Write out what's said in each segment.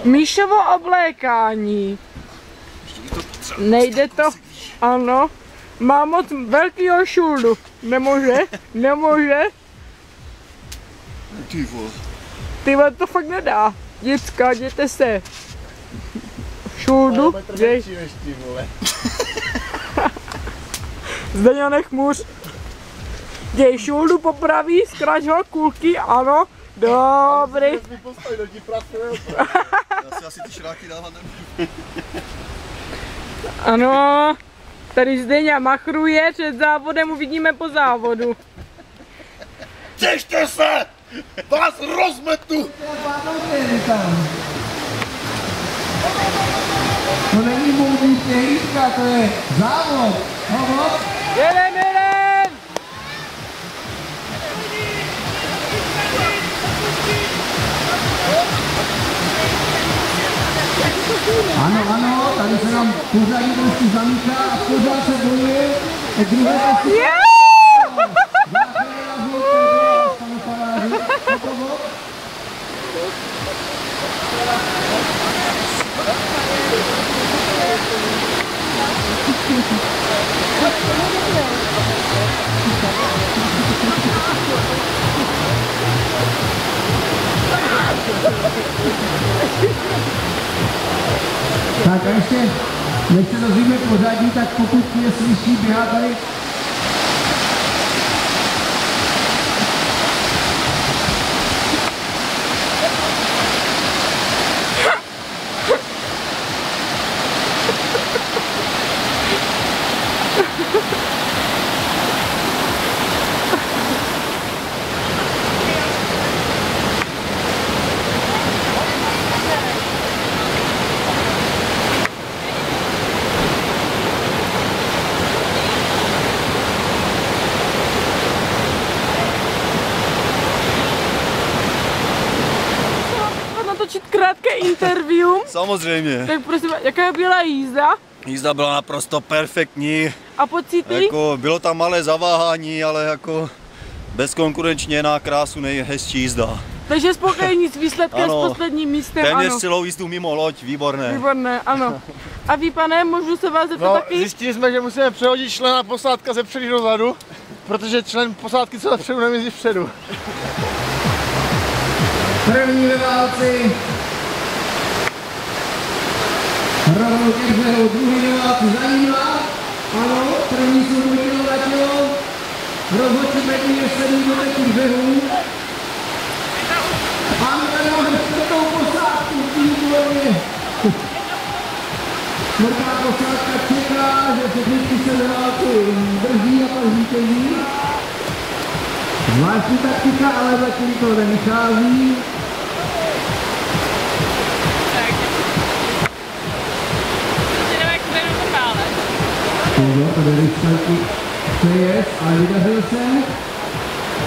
Míšovo oblékání. Nejde to, ano. Má moc velkýho šuldu. Nemůže. Ty vole, to fakt nedá. Děcka, jděte se. Šuldu, dej. Zdeňo, nechmuř. Děj šuldu popraví, zkráč ho, kulky, ano. Dobrý. Já si asi ty šráky dávat nemůžu. Ano. Tady Zdeňa machruje, před závodem uvidíme po závodu. Těšte se! Vás rozmetu! To není moudrý hlídka, to je závod. Jedem! Ano, tady se nám pořadí trošku zamítá a pořád se bojuje o druhé postupu. Tak a ještě, než se dozvíme pořadí, tak pokud mě slyší, běhá tady. Krátké interview. Samozřejmě. Tak prosím, jaká byla jízda? Jízda byla naprosto perfektní. A pocity? Jako, bylo tam malé zaváhání, ale jako bezkonkurenčně na krásu nejhezčí jízda. Takže spokojení s výsledkem, s posledním místem, téměř ano. celou jízdu mimo loď, výborné. Výborné, ano. A vy, pane, můžu se vás zeptat taky? Zjistili jsme, že musíme přehodit člena posádka ze předu dozadu, protože člen posádky co vpředu nemyslí vpředu. První ve válci. Rovnou ke břehu, druhý ve válci za nima. Ano, první jsou kilo na kilo. Rozhodčí bední je 7 k břehu. A my tady máme čtvrtou posádku, výborně. Čtvrtá posádka čeká, že se vždycky se ve válci drží a pak zvítězí. Zvláštní taktika, ale zatím to nevychází. Tady rychlý přejezd, ale vydařil se.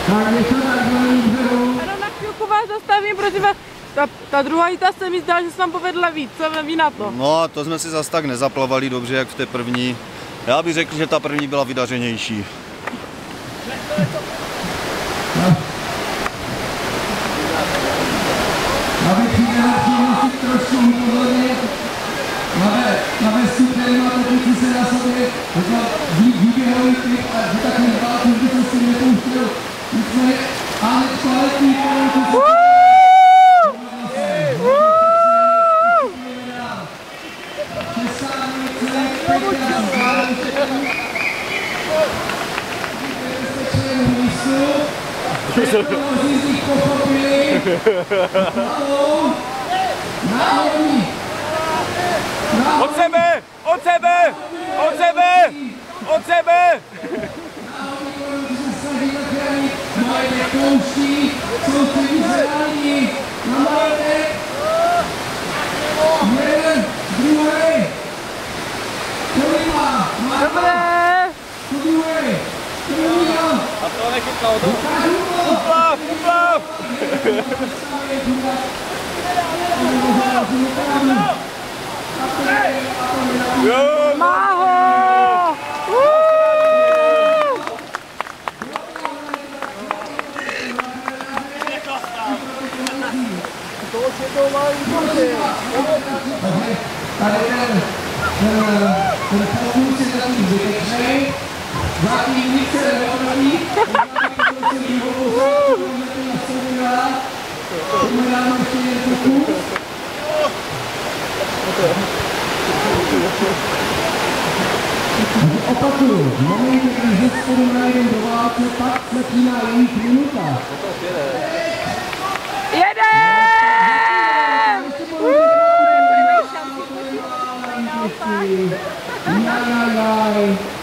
Tak něco tak do břehu. Ano, na chvilku vás zastavím, prosím vás. Ta druhá jíta se mi zdá, že se vám povedla víc, co ví na to? No, to jsme si zas tak nezaplavali dobře, jak v té první. Já bych řekl, že ta první byla vydařenější. Aby přijde trošku upozornit, na vestu, který má totici se na sobě, výběhový typ a že takový válku, že jsem si nepouštěl, nicméně Alex Paletný, Od sebe! Od sebe! Od sebe! Od sebe! A to nechytlo. Uplav! Uplav! Má ho! Tady ten pokus je zatím zbytečný. Zatím nic se neodradí. Uměláme ještě jeden pokus. Opakuju, v momentě, když ze spodu najdem do válce, pak začíná jejich minuta. Jedem! Jaj.